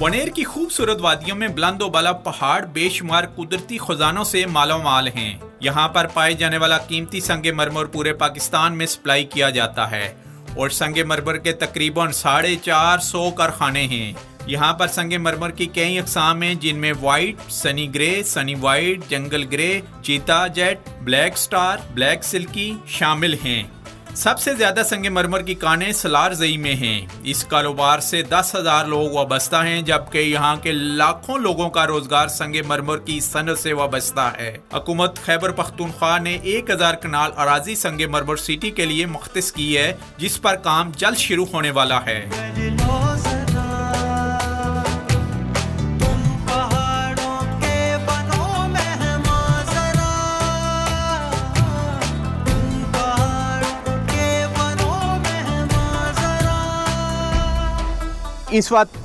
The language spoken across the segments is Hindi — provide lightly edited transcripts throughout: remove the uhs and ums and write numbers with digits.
बोनेर की खूबसूरत वादियों में बुलंद व बाला पहाड़ बेशुमार कुदरती खजानों से मालामाल हैं। यहाँ पर पाए जाने वाला कीमती संगे मरमर पूरे पाकिस्तान में सप्लाई किया जाता है और संगे मरमर के तकरीबन 450 कारखाने हैं। यहाँ पर संगे मरमर की कई अकसाम हैं, जिनमें white, sunny grey, sunny white, jungle grey, cheetah jet, black star, black silky शामिल हैं। सबसे ज्यादा संगे मरमर की कानें सलारजई में हैं। इस कारोबार से 10,000 लोग वाबस्ता हैं, जबकि यहाँ के लाखों लोगों का रोजगार संगे मरमर की सनत से वाबस्ता है। हुकूमत खैबर पख्तूनख्वा ने 1000 कनाल अराजी संगे मरमर सिटी के लिए मुख्तस की है, जिस पर काम जल्द शुरू होने वाला है। इस वक्त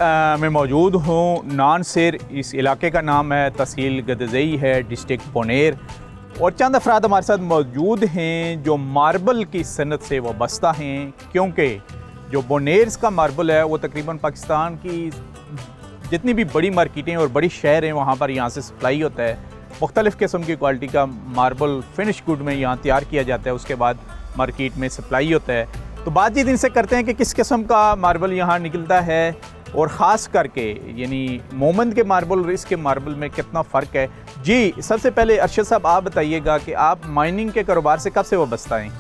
मैं मौजूद हूँ नानसेर। इस इलाके का नाम है, तहसील गदज़ई है, डिस्ट्रिक्ट बोनेर। और चंद अफराद हमारे साथ मौजूद हैं जो मार्बल की सनत से वाबस्ता हैं, क्योंकि जो बोनेर्स का मार्बल है वो तकरीबन पाकिस्तान की जितनी भी बड़ी मार्केटें और बड़ी शहर हैं वहाँ पर यहाँ से सप्लाई होता है। मुख्तलिफ़ किस्म की क्वालिटी का मार्बल फिनिश गुड में यहाँ तैयार किया जाता है, उसके बाद मार्केट में सप्लाई होता है। तो बातचीत इनसे करते हैं कि किस किस्म का मार्बल यहाँ निकलता है और ख़ास करके यानी मोमंद के मार्बल और इसके मार्बल में कितना फ़र्क है। जी, सबसे पहले अरशद साहब आप बताइएगा कि आप माइनिंग के कारोबार से कब से वाबस्ता हैं?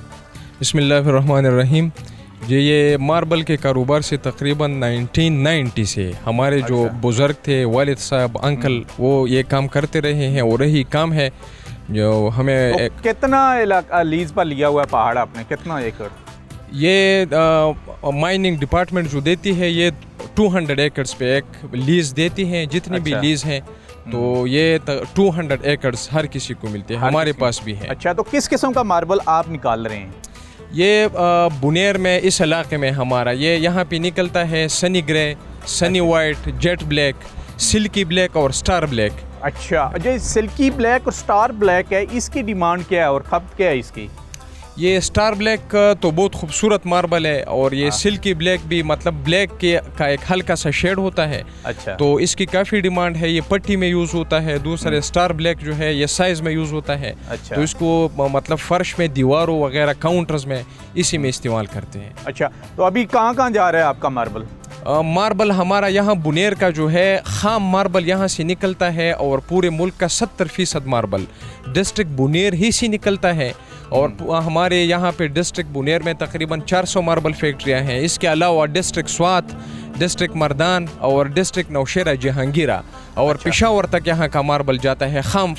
बिस्मिल्लाहिर्रहमानिर्रहीम। ये मार्बल के कारोबार से तकरीबन 1990 से हमारे जो बुज़ुर्ग थे, वालिद साहब, अंकल, वो ये काम करते रहे हैं और यही काम है जो हमें। तो कितना इलाका लीज़ पर लिया हुआ है पहाड़ आपने, कितना एकड़? ये माइनिंग डिपार्टमेंट जो देती है ये 200 एकड़ पे एक लीज़ देती है। जितनी भी लीज़ हैं तो ये 200 एकड़ हर किसी को मिलते हैं, हमारे पास भी है। अच्छा, तो किस किस्म का मार्बल आप निकाल रहे हैं? ये बुनेर में इस इलाके में हमारा ये यहाँ पे निकलता है sunny grey, sunny white, jet black, silky black और स्टार ब्लैक। अच्छा, जो सिल्की ब्लैक और स्टार ब्लैक है, इसकी डिमांड क्या है और खपत क्या है इसकी? ये स्टार ब्लैक तो बहुत खूबसूरत मार्बल है और ये सिल्की ब्लैक भी मतलब ब्लैक के का एक हल्का सा शेड होता है। अच्छा, तो इसकी काफ़ी डिमांड है। ये पट्टी में यूज़ होता है। दूसरे स्टार ब्लैक जो है ये साइज़ में यूज़ होता है। अच्छा, तो इसको मतलब फ़र्श में, दीवारों वगैरह, काउंटर्स में इसी में इस्तेमाल करते हैं। अच्छा, तो अभी कहाँ कहाँ जा रहा है आपका मार्बल? मार्बल हमारा यहाँ बुनेर का जो है खाम मार्बल यहाँ से निकलता है और पूरे मुल्क का 70% मार्बल डिस्ट्रिक्ट बुनेर ही से निकलता है। और हमारे यहाँ पे डिस्ट्रिक्ट बुनेर में तकरीबन 400 मार्बल फैक्ट्रियाँ हैं। इसके अलावा डिस्ट्रिक्ट स्वात, डिस्ट्रिक्ट मर्दान और डिस्ट्रिक्ट नौशेरा, जहांगीरा और पेशावर तक यहाँ का मार्बल जाता है, खाम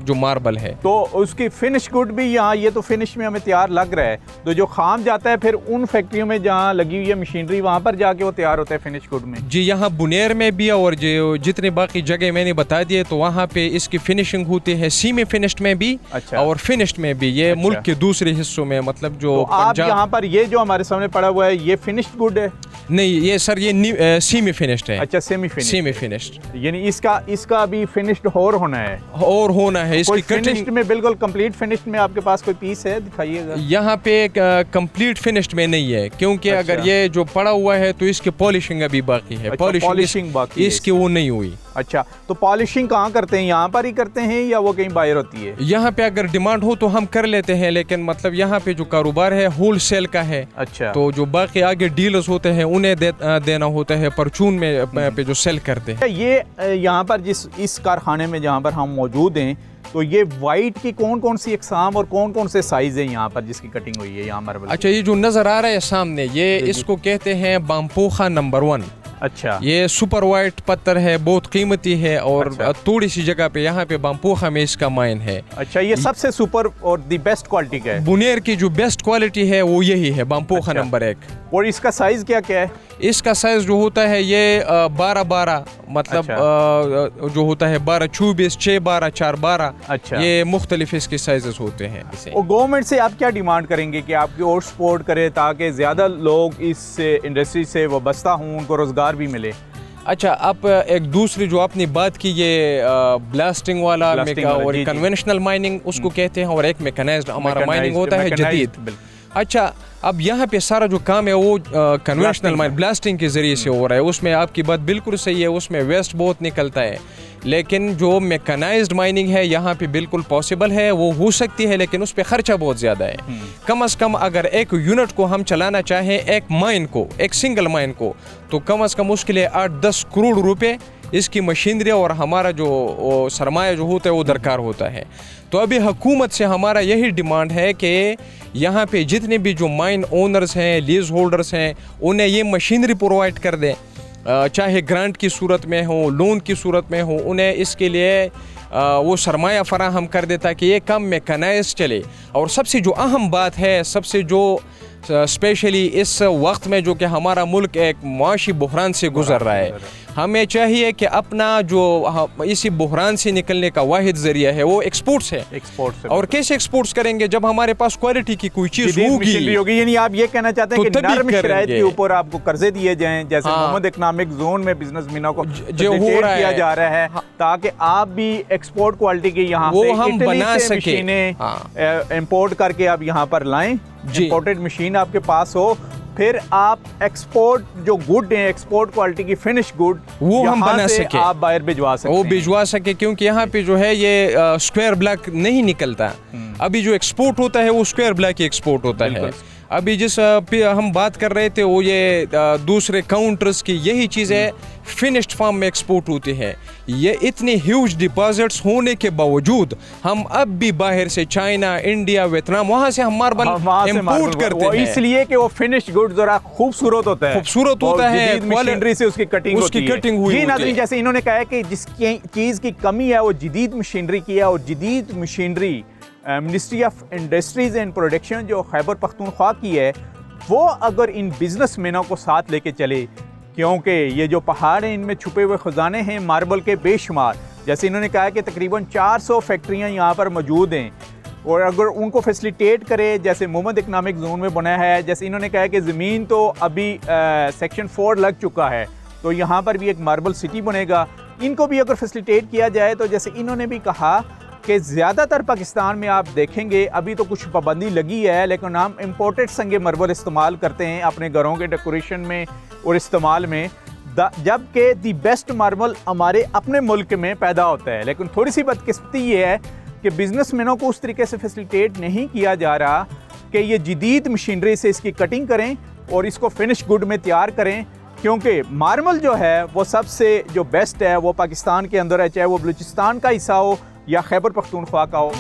जो मार्बल है। तो उसकी फिनिश गुड भी यहाँ, ये तो फिनिश में हमें तैयार लग रहा है, तो जो खाम जाता है फिर उन फैक्ट्रियों में जहाँ लगी हुई है मशीनरी, वहाँ पर जाके वो तैयार होता है फिनिश गुड में? जी, यहाँ बुनेर में भी और जो जितने बाकी जगह मैंने बता दिए तो वहाँ पे इसकी फिनिशिंग होती है सेमी फिनिश्ड में भी। अच्छा, और फिनिश्ड में भी। ये मुल्क के दूसरे हिस्सों में मतलब जो तो आप यहाँ पर ये जो हमारे सामने पड़ा हुआ है ये फिनिश्ड गुड है? नहीं, ये सर ये सेमी फिनिश्ड है। अच्छा, सेमी फिनिश्ड, यानी इसका भी फिनिश्ड और होना है? और होना है। इसकी फिनिश्ड में बिल्कुल कंप्लीट फिनिश्ड में आपके पास कोई पीस है, दिखाइएगा। यहाँ पे कंप्लीट फिनिश्ड में नहीं है, क्योंकि अगर ये जो पड़ा हुआ है तो इसकी पॉलिशिंग अभी बाकी है। पॉलिशिंग बाकी है इसकी, वो नहीं हुई। अच्छा, तो पॉलिशिंग कहाँ करते हैं, यहाँ पर ही करते हैं या वो कहीं बाहर होती है? यहाँ पे अगर डिमांड हो तो हम कर लेते हैं, लेकिन मतलब यहाँ पे जो कारोबार है होल सेल का है। अच्छा, तो जो बाकी आगे डीलर्स होते हैं उन्हें देना होता है परचून में पे जो सेल करते हैं। ये यहाँ पर इस कारखाने में जहाँ पर हम मौजूद हैं, तो ये वाइट की कौन कौन सी अकसाम और कौन कौन से साइज है यहाँ पर जिसकी कटिंग हुई है यहाँ मार्बल? अच्छा, ये जो नजर आ रहा है सामने, ये इसको कहते हैं बाम्पोखा नंबर 1। अच्छा, ये सुपर वाइट पत्थर है, बहुत कीमती है और थोड़ी सी जगह पे यहाँ पे बाम्पोखा में इसका माइन है। अच्छा, ये सबसे सुपर और दी बेस्ट क्वालिटी का है? बुनेर की जो बेस्ट क्वालिटी है वो यही है, बाम्पोखा नंबर 1। और इसका साइज क्या क्या है? इसका साइज जो होता है ये 12-12 मतलब जो होता है 12-24, 6-12, 4-12। अच्छा, ये मुख्तलिफ इसके साइजेस होते हैं। और गवर्नमेंट से आप क्या डिमांड करेंगे कि आपकी और सपोर्ट करे ताकि ज़्यादा लोग इस इंडस्ट्री से वाबस्ता हों, उनको रोज़गार भी मिले? अच्छा, आप एक दूसरी जो आपने बात की ये ब्लास्टिंग वाला और कन्वेंशनल माइनिंग उसको कहते हैं, और एक मैकेनाइज्ड हमारा माइनिंग होता है जदीद। अच्छा, अब यहाँ पे सारा जो काम है वो कन्वेंशनल माइन ब्लास्टिंग के ज़रिए से हो रहा है। उसमें आपकी बात बिल्कुल सही है, उसमें वेस्ट बहुत निकलता है। लेकिन जो मैकेनाइज्ड माइनिंग है यहाँ पे बिल्कुल पॉसिबल है, वो हो सकती है, लेकिन उस पर ख़र्चा बहुत ज़्यादा है। कम से कम अगर एक यूनिट को हम चलाना चाहें, एक माइन को, एक सिंगल माइन को, तो कम से कम उसके लिए 8-10 करोड़ रुपए इसकी मशीनरी और हमारा जो सरमाया जो होता है वो दरकार होता है। तो अभी हुकूमत से हमारा यही डिमांड है कि यहाँ पे जितने भी जो माइन ओनर्स हैं, लीज होल्डर्स हैं, उन्हें ये मशीनरी प्रोवाइड कर दें, चाहे ग्रांट की सूरत में हो, लोन की सूरत में हो, उन्हें इसके लिए वो सरमाया फराहम कर दे ताकि ये काम मैकेनाइज चले। और सबसे जो अहम बात है, सबसे जो स्पेशली इस वक्त में जो कि हमारा मुल्क एक मुआशी बहरान से गुजर रहा है, हमें चाहिए कि अपना जो इसी बहरान से निकलने का वाहिद जरिया है वो एक्सपोर्ट्स है। और कैसे एक्सपोर्ट्स करेंगे जब हमारे पास क्वालिटी की कोई चीज होगी। यानी आप ये कहना चाहते हैं कि नर्म शराइत के ऊपर आपको कर्जे दिए जाएं, जैसे मोहम्मद इकनॉमिक जोन में बिजनेसमैनों को जो हो रहा किया जा रहा है, ताकि आप भी एक्सपोर्ट क्वालिटी की यहाँ वो हम बना सके, इंपोर्ट करके आप यहाँ पर लाएं, इंपोर्टेड मशीन आपके पास हो, फिर आप एक्सपोर्ट जो गुड है, एक्सपोर्ट क्वालिटी की फिनिश गुड, वो हम बना सके, आप बाहर भिजवा सके, वो भिजवा सके। क्योंकि यहाँ पे जो है ये स्क्वायर ब्लॉक नहीं निकलता। अभी जो एक्सपोर्ट होता है वो स्क्वायर ब्लॉक ही एक्सपोर्ट होता है। अभी जिस पे हम बात कर रहे थे वो ये दूसरे काउंटर्स की यही चीज़ें फिनिश्ड फॉर्म में एक्सपोर्ट होती है। ये इतने ह्यूज डिपॉजिट्स होने के बावजूद हम अब भी बाहर से चाइना, इंडिया, वियतनाम, वहाँ से हम मार्बल इंपोर्ट करते हैं, इसलिए कि वो फिनिश गुड जरा खूबसूरत होता है, खूबसूरत होता है, मशीनरी से उसकी कटिंग हुई होती है। जैसे इन्होंने कहा है कि जिसकी चीज़ की कमी है वो जदीद मशीनरी की है, और जदीद machinery ministry of industries and production जो खैबर पख्तूनख्वा की है, वो अगर इन बिजनेसमैनों को साथ लेके चले, क्योंकि ये जो पहाड़ हैं इनमें छुपे हुए ख़जाने हैं मार्बल के बेशुमार। जैसे इन्होंने कहा कि तकरीबन 400 फैक्ट्रियाँ यहाँ पर मौजूद हैं, और अगर उनको फैसिलिटेट करे, जैसे मोहम्मद इकनॉमिक जोन में बना है, जैसे इन्होंने कहा कि ज़मीन तो अभी सेक्शन 4 लग चुका है, तो यहाँ पर भी एक मार्बल सिटी बनेगा। इनको भी अगर फैसिलिटेट किया जाए, तो जैसे इन्होंने भी कहा कि ज़्यादातर पाकिस्तान में आप देखेंगे अभी तो कुछ पाबंदी लगी है, लेकिन हम इम्पोर्टेड संगे मार्बल इस्तेमाल करते हैं अपने घरों के डेकोरेशन में और इस्तेमाल में, जबकि दी बेस्ट मार्बल हमारे अपने मुल्क में पैदा होता है। लेकिन थोड़ी सी बदकिस्मती ये है कि बिजनेसमैनों को उस तरीके से फैसिलिटेट नहीं किया जा रहा कि ये जदीद मशीनरी से इसकी कटिंग करें और इसको फिनिश गुड में तैयार करें, क्योंकि मार्बल जो है वो सबसे जो बेस्ट है वो पाकिस्तान के अंदर है, चाहे वो बलूचिस्तान का हिस्सा हो या खैबर पख्तूनख्वा का हो।